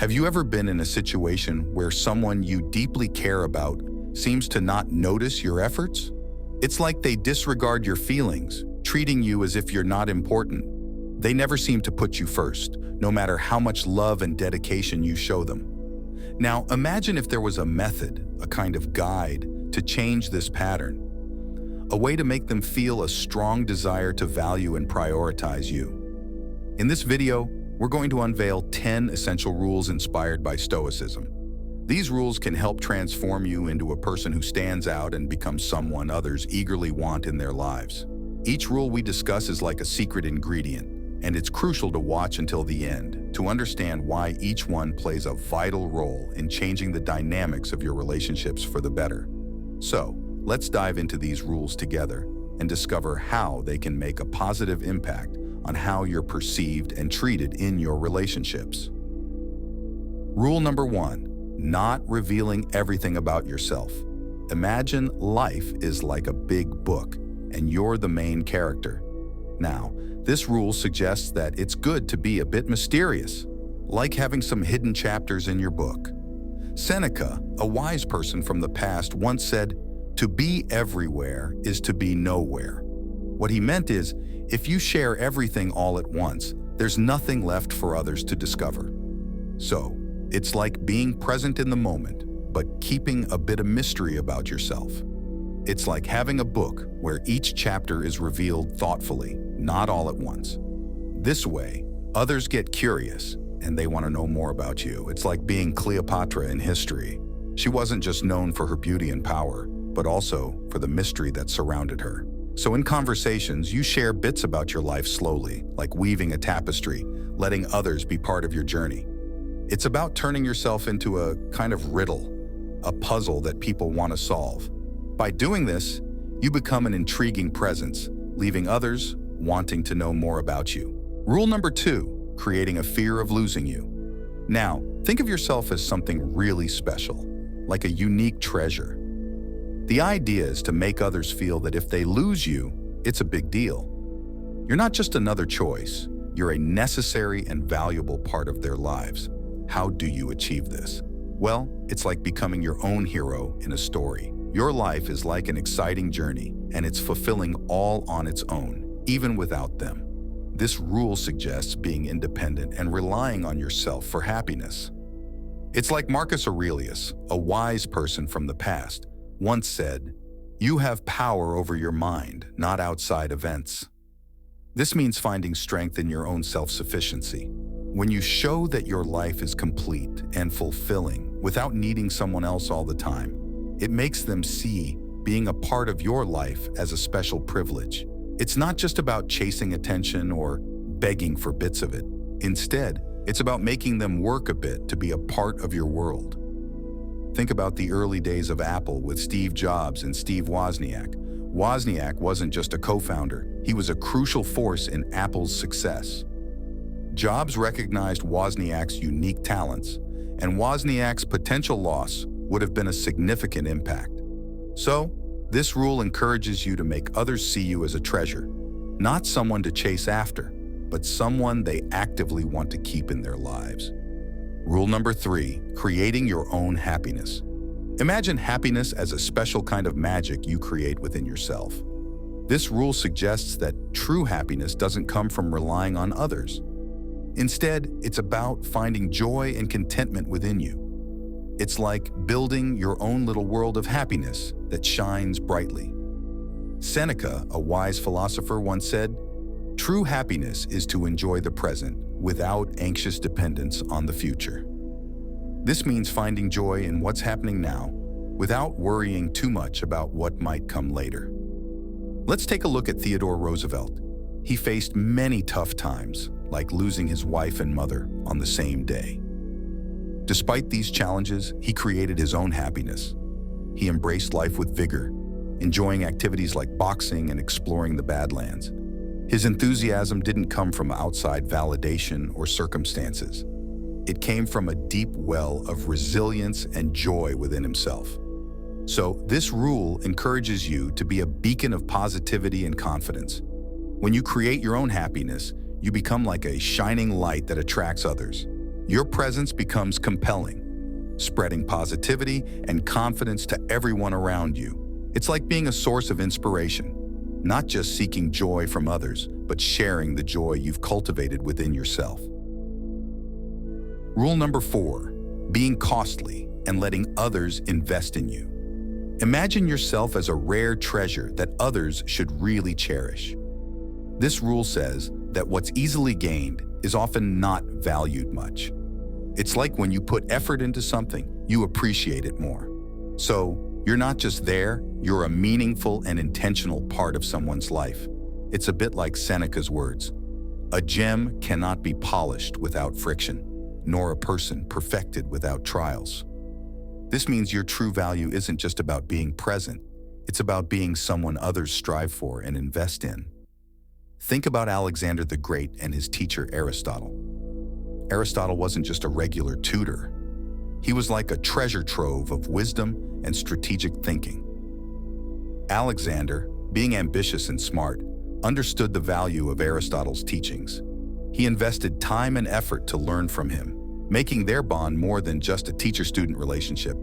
Have you ever been in a situation where someone you deeply care about seems to not notice your efforts? It's like they disregard your feelings, treating you as if you're not important. They never seem to put you first, no matter how much love and dedication you show them. Now, imagine if there was a method, a kind of guide, to change this pattern. A way to make them feel a strong desire to value and prioritize you. In this video, we're going to unveil 10 essential rules inspired by Stoicism. These rules can help transform you into a person who stands out and becomes someone others eagerly want in their lives. Each rule we discuss is like a secret ingredient, and it's crucial to watch until the end to understand why each one plays a vital role in changing the dynamics of your relationships for the better. So, let's dive into these rules together and discover how they can make a positive impact on how you're perceived and treated in your relationships. Rule number 1, not revealing everything about yourself. Imagine life is like a big book, and you're the main character. Now, this rule suggests that it's good to be a bit mysterious, like having some hidden chapters in your book. Seneca, a wise person from the past, once said, "To be everywhere is to be nowhere." What he meant is, if you share everything all at once, there's nothing left for others to discover. So, it's like being present in the moment, but keeping a bit of mystery about yourself. It's like having a book where each chapter is revealed thoughtfully, not all at once. This way, others get curious and they want to know more about you. It's like being Cleopatra in history. She wasn't just known for her beauty and power, but also for the mystery that surrounded her. So in conversations, you share bits about your life slowly, like weaving a tapestry, letting others be part of your journey. It's about turning yourself into a kind of riddle, a puzzle that people want to solve. By doing this, you become an intriguing presence, leaving others wanting to know more about you. Rule number 2, creating a fear of losing you. Now, think of yourself as something really special, like a unique treasure. The idea is to make others feel that if they lose you, it's a big deal. You're not just another choice, you're a necessary and valuable part of their lives. How do you achieve this? Well, it's like becoming your own hero in a story. Your life is like an exciting journey, and it's fulfilling all on its own, even without them. This rule suggests being independent and relying on yourself for happiness. It's like Marcus Aurelius, a wise person from the past, once said, "You have power over your mind, not outside events." This means finding strength in your own self-sufficiency. When you show that your life is complete and fulfilling without needing someone else all the time, it makes them see being a part of your life as a special privilege. It's not just about chasing attention or begging for bits of it. Instead, it's about making them work a bit to be a part of your world. Think about the early days of Apple with Steve Jobs and Steve Wozniak. Wozniak wasn't just a co-founder, he was a crucial force in Apple's success. Jobs recognized Wozniak's unique talents, and Wozniak's potential loss would have been a significant impact. So, this rule encourages you to make others see you as a treasure, not someone to chase after, but someone they actively want to keep in their lives. Rule number 3, creating your own happiness. Imagine happiness as a special kind of magic you create within yourself. This rule suggests that true happiness doesn't come from relying on others. Instead, it's about finding joy and contentment within you. It's like building your own little world of happiness that shines brightly. Seneca, a wise philosopher, once said, "True happiness is to enjoy the present without anxious dependence on the future." This means finding joy in what's happening now without worrying too much about what might come later. Let's take a look at Theodore Roosevelt. He faced many tough times, like losing his wife and mother on the same day. Despite these challenges, he created his own happiness. He embraced life with vigor, enjoying activities like boxing and exploring the Badlands. His enthusiasm didn't come from outside validation or circumstances. It came from a deep well of resilience and joy within himself. So, this rule encourages you to be a beacon of positivity and confidence. When you create your own happiness, you become like a shining light that attracts others. Your presence becomes compelling, spreading positivity and confidence to everyone around you. It's like being a source of inspiration, not just seeking joy from others, but sharing the joy you've cultivated within yourself. Rule number 4, being costly and letting others invest in you. Imagine yourself as a rare treasure that others should really cherish. This rule says that what's easily gained is often not valued much. It's like when you put effort into something, you appreciate it more. So, you're not just there, you're a meaningful and intentional part of someone's life. It's a bit like Seneca's words, "A gem cannot be polished without friction, nor a person perfected without trials." This means your true value isn't just about being present, it's about being someone others strive for and invest in. Think about Alexander the Great and his teacher Aristotle. Aristotle wasn't just a regular tutor. He was like a treasure trove of wisdom and strategic thinking. Alexander, being ambitious and smart, understood the value of Aristotle's teachings. He invested time and effort to learn from him, making their bond more than just a teacher-student relationship.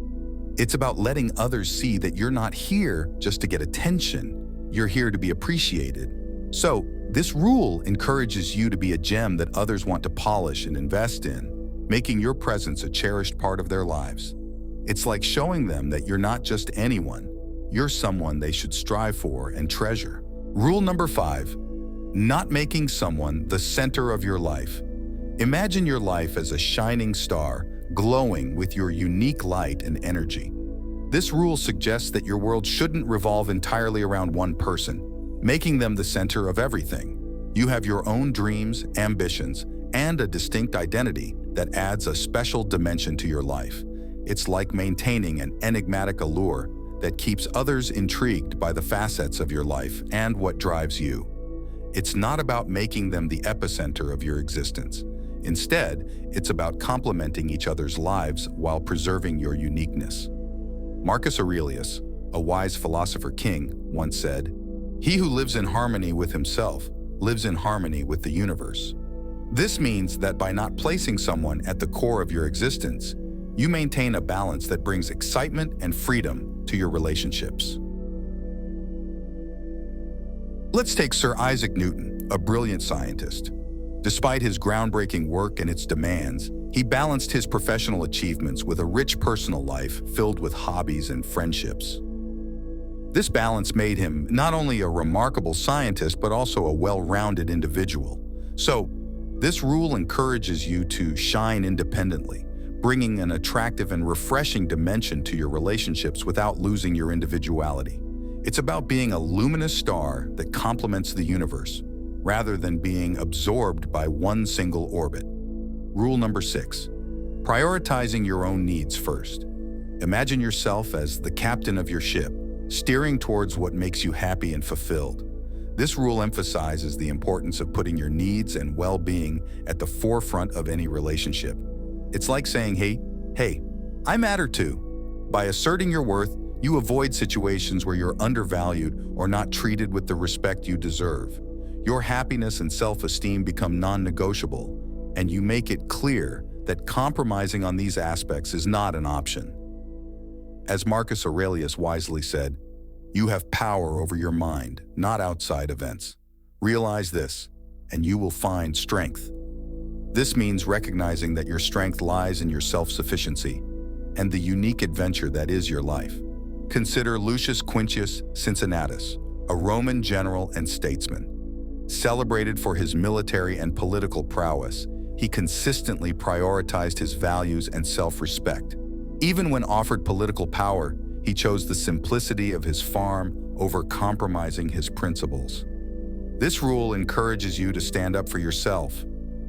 It's about letting others see that you're not here just to get attention, you're here to be appreciated. So, this rule encourages you to be a gem that others want to polish and invest in, making your presence a cherished part of their lives. It's like showing them that you're not just anyone, you're someone they should strive for and treasure. Rule number 5, not making someone the center of your life. Imagine your life as a shining star, glowing with your unique light and energy. This rule suggests that your world shouldn't revolve entirely around one person, making them the center of everything. You have your own dreams, ambitions, and a distinct identity that adds a special dimension to your life. It's like maintaining an enigmatic allure that keeps others intrigued by the facets of your life and what drives you. It's not about making them the epicenter of your existence. Instead, it's about complementing each other's lives while preserving your uniqueness. Marcus Aurelius, a wise philosopher king, once said, "He who lives in harmony with himself lives in harmony with the universe." This means that by not placing someone at the core of your existence, you maintain a balance that brings excitement and freedom to your relationships. Let's take Sir Isaac Newton, a brilliant scientist. Despite his groundbreaking work and its demands, he balanced his professional achievements with a rich personal life filled with hobbies and friendships. This balance made him not only a remarkable scientist, but also a well-rounded individual. So, this rule encourages you to shine independently, bringing an attractive and refreshing dimension to your relationships without losing your individuality. It's about being a luminous star that complements the universe, rather than being absorbed by one single orbit. Rule number 6, prioritizing your own needs first. Imagine yourself as the captain of your ship, steering towards what makes you happy and fulfilled. This rule emphasizes the importance of putting your needs and well-being at the forefront of any relationship. It's like saying, hey, I matter too. By asserting your worth, you avoid situations where you're undervalued or not treated with the respect you deserve. Your happiness and self-esteem become non-negotiable, and you make it clear that compromising on these aspects is not an option. As Marcus Aurelius wisely said, "You have power over your mind, not outside events. Realize this, and you will find strength." This means recognizing that your strength lies in your self-sufficiency and the unique adventure that is your life. Consider Lucius Quintius Cincinnatus, a Roman general and statesman. Celebrated for his military and political prowess, he consistently prioritized his values and self-respect. Even when offered political power, he chose the simplicity of his farm over compromising his principles. This rule encourages you to stand up for yourself,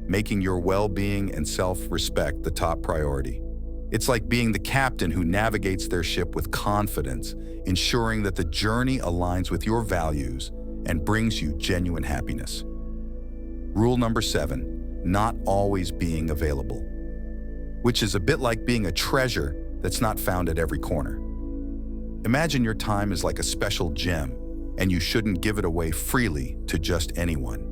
making your well-being and self-respect the top priority. It's like being the captain who navigates their ship with confidence, ensuring that the journey aligns with your values and brings you genuine happiness. Rule number 7, not always being available, which is a bit like being a treasure that's not found at every corner. Imagine your time is like a special gem, and you shouldn't give it away freely to just anyone.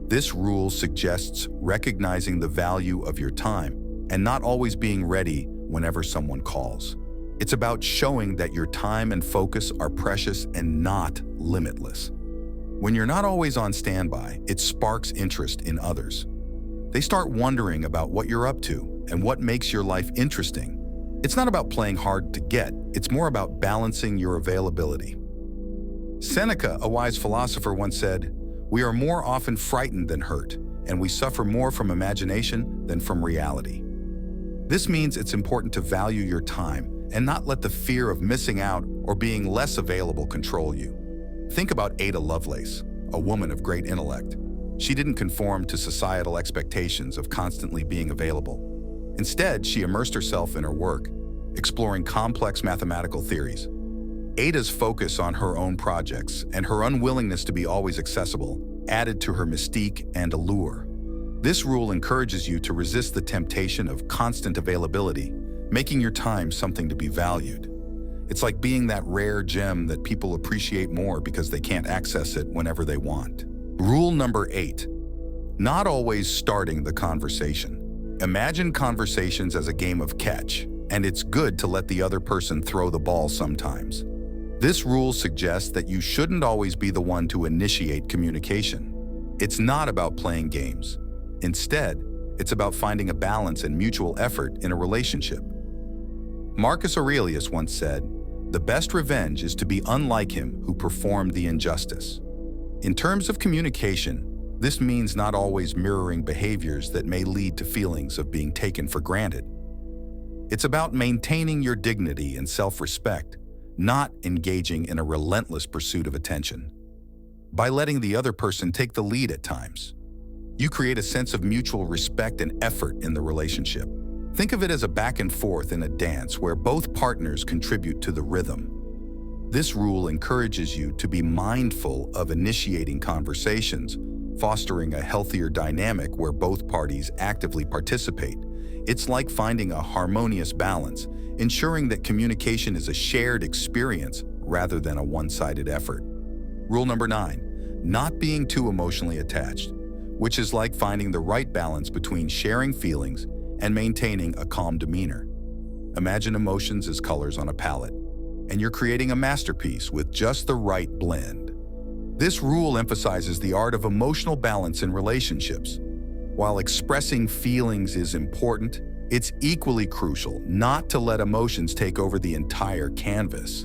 This rule suggests recognizing the value of your time and not always being ready whenever someone calls. It's about showing that your time and focus are precious and not limitless. When you're not always on standby, it sparks interest in others. They start wondering about what you're up to and what makes your life interesting. It's not about playing hard to get, it's more about balancing your availability. Seneca, a wise philosopher, once said, "We are more often frightened than hurt, and we suffer more from imagination than from reality." This means it's important to value your time and not let the fear of missing out or being less available control you. Think about Ada Lovelace, a woman of great intellect. She didn't conform to societal expectations of constantly being available. Instead, she immersed herself in her work, exploring complex mathematical theories. Ada's focus on her own projects and her unwillingness to be always accessible added to her mystique and allure. This rule encourages you to resist the temptation of constant availability, making your time something to be valued. It's like being that rare gem that people appreciate more because they can't access it whenever they want. Rule number 8, not always starting the conversation. Imagine conversations as a game of catch, and it's good to let the other person throw the ball sometimes. This rule suggests that you shouldn't always be the one to initiate communication. It's not about playing games. Instead, it's about finding a balance and mutual effort in a relationship. Marcus Aurelius once said, "The best revenge is to be unlike him who performed the injustice." In terms of communication, this means not always mirroring behaviors that may lead to feelings of being taken for granted. It's about maintaining your dignity and self-respect, not engaging in a relentless pursuit of attention. By letting the other person take the lead at times, you create a sense of mutual respect and effort in the relationship. Think of it as a back and forth in a dance where both partners contribute to the rhythm. This rule encourages you to be mindful of initiating conversations, fostering a healthier dynamic where both parties actively participate. It's like finding a harmonious balance, ensuring that communication is a shared experience rather than a one-sided effort. Rule number 9, not being too emotionally attached, which is like finding the right balance between sharing feelings and maintaining a calm demeanor. Imagine emotions as colors on a palette, and you're creating a masterpiece with just the right blend. This rule emphasizes the art of emotional balance in relationships. While expressing feelings is important, it's equally crucial not to let emotions take over the entire canvas.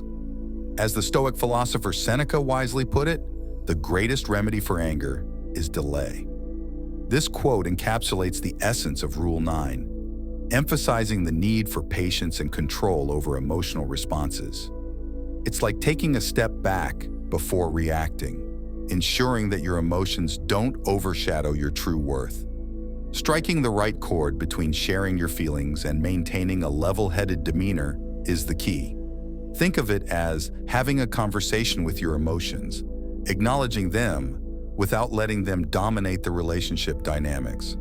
As the Stoic philosopher Seneca wisely put it, the greatest remedy for anger is delay. This quote encapsulates the essence of Rule 9, emphasizing the need for patience and control over emotional responses. It's like taking a step back before reacting, ensuring that your emotions don't overshadow your true worth. Striking the right chord between sharing your feelings and maintaining a level-headed demeanor is the key. Think of it as having a conversation with your emotions, acknowledging them without letting them dominate the relationship dynamics.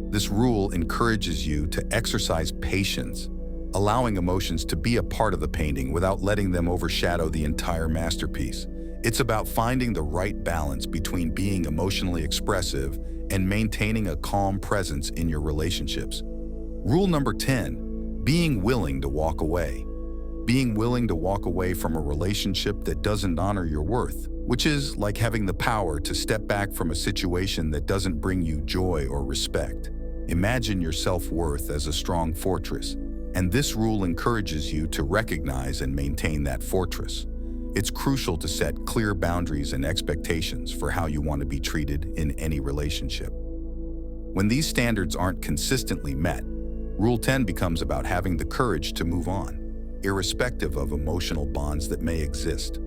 This rule encourages you to exercise patience, allowing emotions to be a part of the painting without letting them overshadow the entire masterpiece. It's about finding the right balance between being emotionally expressive and maintaining a calm presence in your relationships. Rule number 10, being willing to walk away. Being willing to walk away from a relationship that doesn't honor your worth, which is like having the power to step back from a situation that doesn't bring you joy or respect. Imagine your self-worth as a strong fortress, and this rule encourages you to recognize and maintain that fortress. It's crucial to set clear boundaries and expectations for how you want to be treated in any relationship. When these standards aren't consistently met, Rule 10 becomes about having the courage to move on, irrespective of emotional bonds that may exist.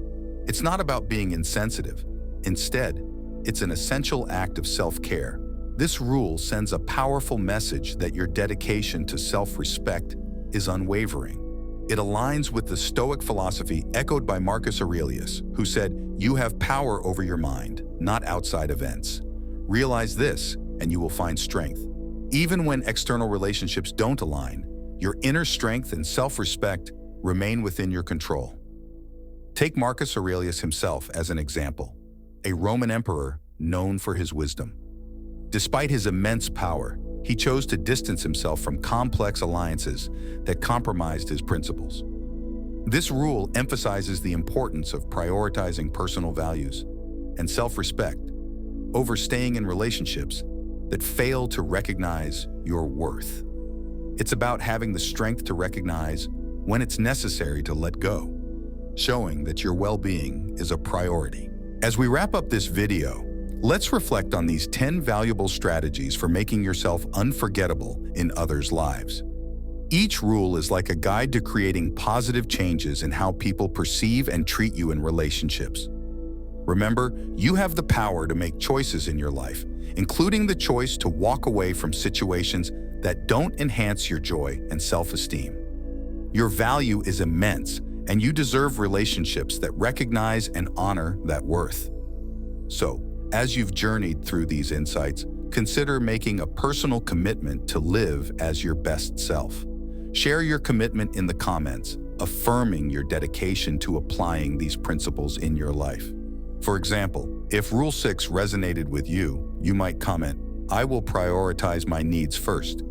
It's not about being insensitive. Instead, it's an essential act of self-care. This rule sends a powerful message that your dedication to self-respect is unwavering. It aligns with the Stoic philosophy echoed by Marcus Aurelius, who said, "You have power over your mind, not outside events." Realize this, and you will find strength. Even when external relationships don't align, your inner strength and self-respect remain within your control. Take Marcus Aurelius himself as an example, a Roman emperor known for his wisdom. Despite his immense power, He chose to distance himself from complex alliances that compromised his principles. This rule emphasizes the importance of prioritizing personal values and self-respect over staying in relationships that fail to recognize your worth. It's about having the strength to recognize when it's necessary to let go, showing that your well-being is a priority. As we wrap up this video, let's reflect on these 10 valuable strategies for making yourself unforgettable in others' lives. Each rule is like a guide to creating positive changes in how people perceive and treat you in relationships. Remember, you have the power to make choices in your life, including the choice to walk away from situations that don't enhance your joy and self-esteem. Your value is immense, and you deserve relationships that recognize and honor that worth. So, as you've journeyed through these insights, consider making a personal commitment to live as your best self. Share your commitment in the comments, affirming your dedication to applying these principles in your life. For example, if Rule 6 resonated with you, you might comment, "I will prioritize my needs first."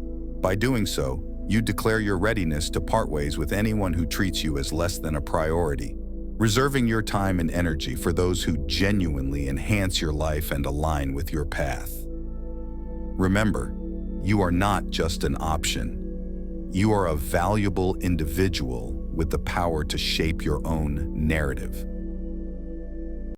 By doing so, you declare your readiness to part ways with anyone who treats you as less than a priority, reserving your time and energy for those who genuinely enhance your life and align with your path. Remember, you are not just an option. You are a valuable individual with the power to shape your own narrative.